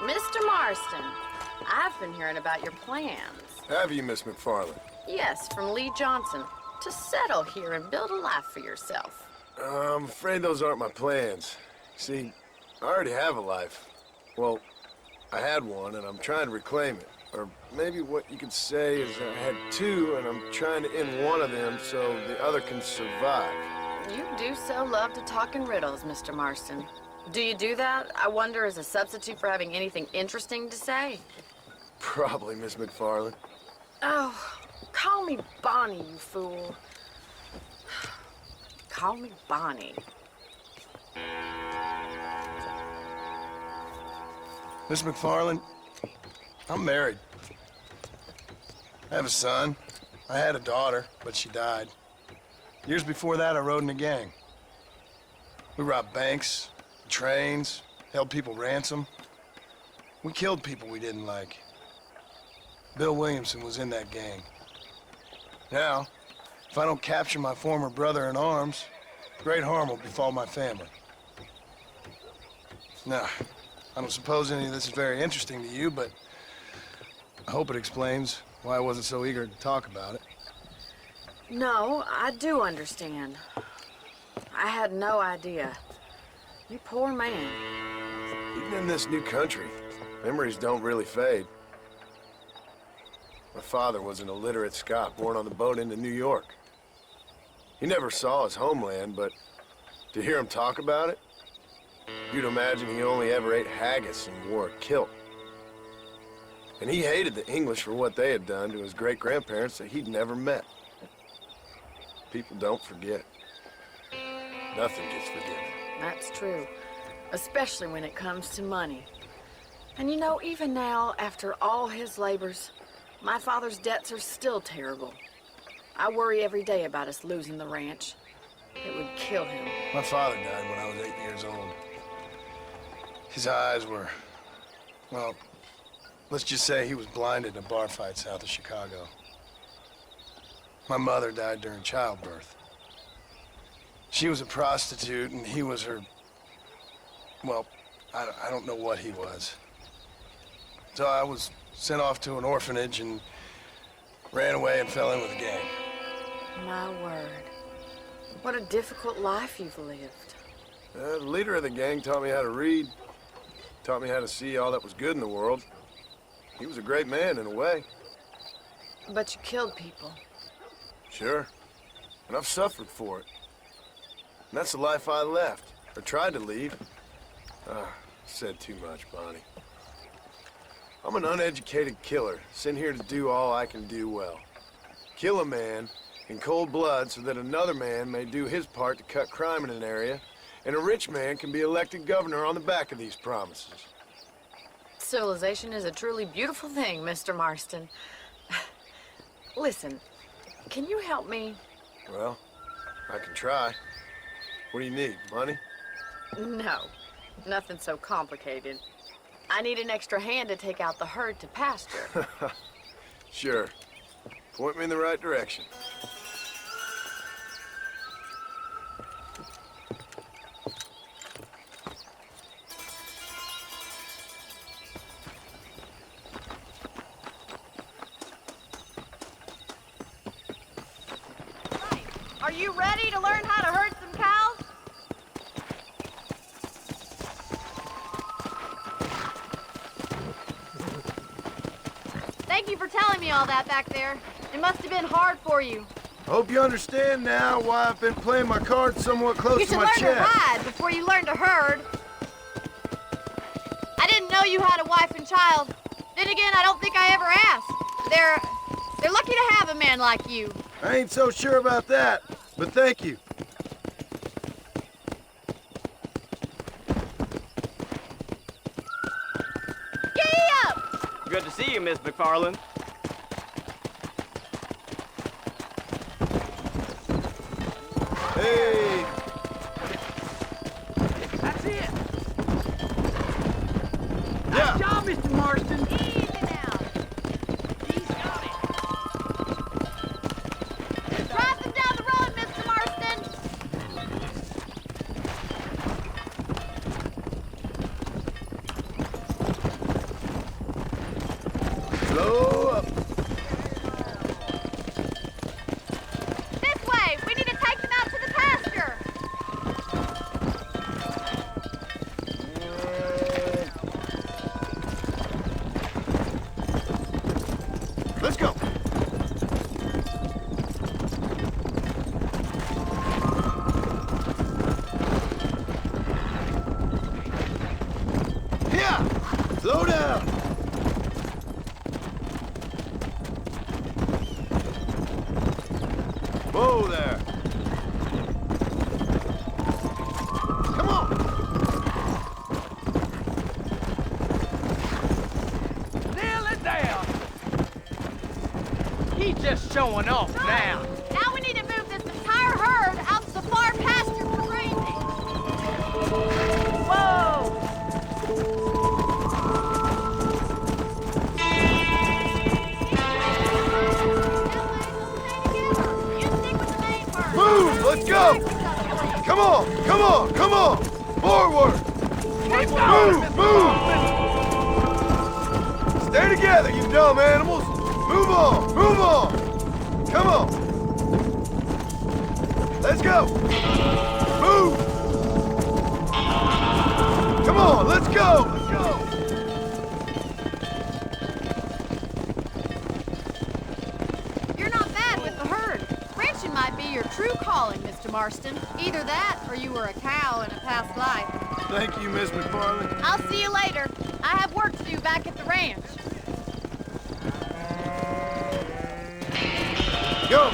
Mr. Marston, I've been hearing about your plans. Have you, Miss McFarland? Yes, from Lee Johnson. To settle here and build a life for yourself. I'm afraid those aren't my plans. See, I already have a life. Well, I had one, and I'm trying to reclaim it. Or maybe what you could say is I had two, and I'm trying to end one of them so the other can survive. You do so love to talk in riddles, Mr. Marston. Do you do that, I wonder, as a substitute for having anything interesting to say? Probably, Miss McFarland. Oh, call me Bonnie, you fool. Call me Bonnie. Miss McFarland, I'm married. I have a son. I had a daughter, but she died. Years before that, I rode in a gang. We robbed banks, trains, held people ransom. We killed people we didn't like. Bill Williamson was in that gang. Now, if I don't capture my former brother in arms, great harm will befall my family. Now, I don't suppose any of this is very interesting to you, but I hope it explains why I wasn't so eager to talk about it. No, I do understand. I had no idea. You poor man. Even in this new country, memories don't really fade. My father was an illiterate Scot born on the boat into New York. He never saw his homeland, but to hear him talk about it, you'd imagine he only ever ate haggis and wore a kilt. And he hated the English for what they had done to his great-grandparents that he'd never met. People don't forget. Nothing gets forgiven. That's true. Especially when it comes to money. And you know, even now, after all his labors, my father's debts are still terrible. I worry every day about us losing the ranch. It would kill him. My father died when I was 8 years old. His eyes were, well, let's just say he was blinded in a bar fight south of Chicago. My mother died during childbirth. She was a prostitute, and he was her, well, I don't know what he was. So I was sent off to an orphanage and ran away and fell in with a gang. My word. What a difficult life you've lived. The leader of the gang taught me how to read, taught me how to see all that was good in the world. He was a great man in a way. But you killed people. Sure. And I've suffered for it. And that's the life I left, or tried to leave. Said too much, Bonnie. I'm an uneducated killer, sent here to do all I can do well. Kill a man in cold blood so that another man may do his part to cut crime in an area, and a rich man can be elected governor on the back of these promises. Civilization is a truly beautiful thing, Mr. Marston. Listen, can you help me? Well, I can try. What do you need, money? No, nothing so complicated. I need an extra hand to take out the herd to pasture. Sure. Point me in the right direction. Are you ready to learn how to herd some cows? Thank you for telling me all that back there. It must have been hard for you. Hope you understand now why I've been playing my cards somewhat close You to should my learn chest. to ride before you learn to herd. I didn't know you had a wife and child. Then again, I don't think I ever asked. They're lucky to have a man like you. I ain't so sure about that, but thank you. Giddy up! Good to see you, Miss McFarland. Hey! That's it. Yeah. Nice job, Mr. Marston. Easy now. He's got it. Drive them down the road, Mr. Marston. down! Whoa there! Come on! Nail it down! He's just showing off now. Now we need to move this entire herd out to the far pasture for grazing. Whoa! Move! Let's go! Come on! Come on! Come on! Forward! Keep going, Move! Move! Stay together, you dumb animals! Move on! Move on! Come on! Let's go! Move! Come on! Let's go! Let's go! You're not bad with the herd. Ranching might be your true calling, Mr. Marston. Either that, or you were a cow in a past life. Thank you, Miss McFarland. I'll see you later. I have work to do back at the ranch. Go!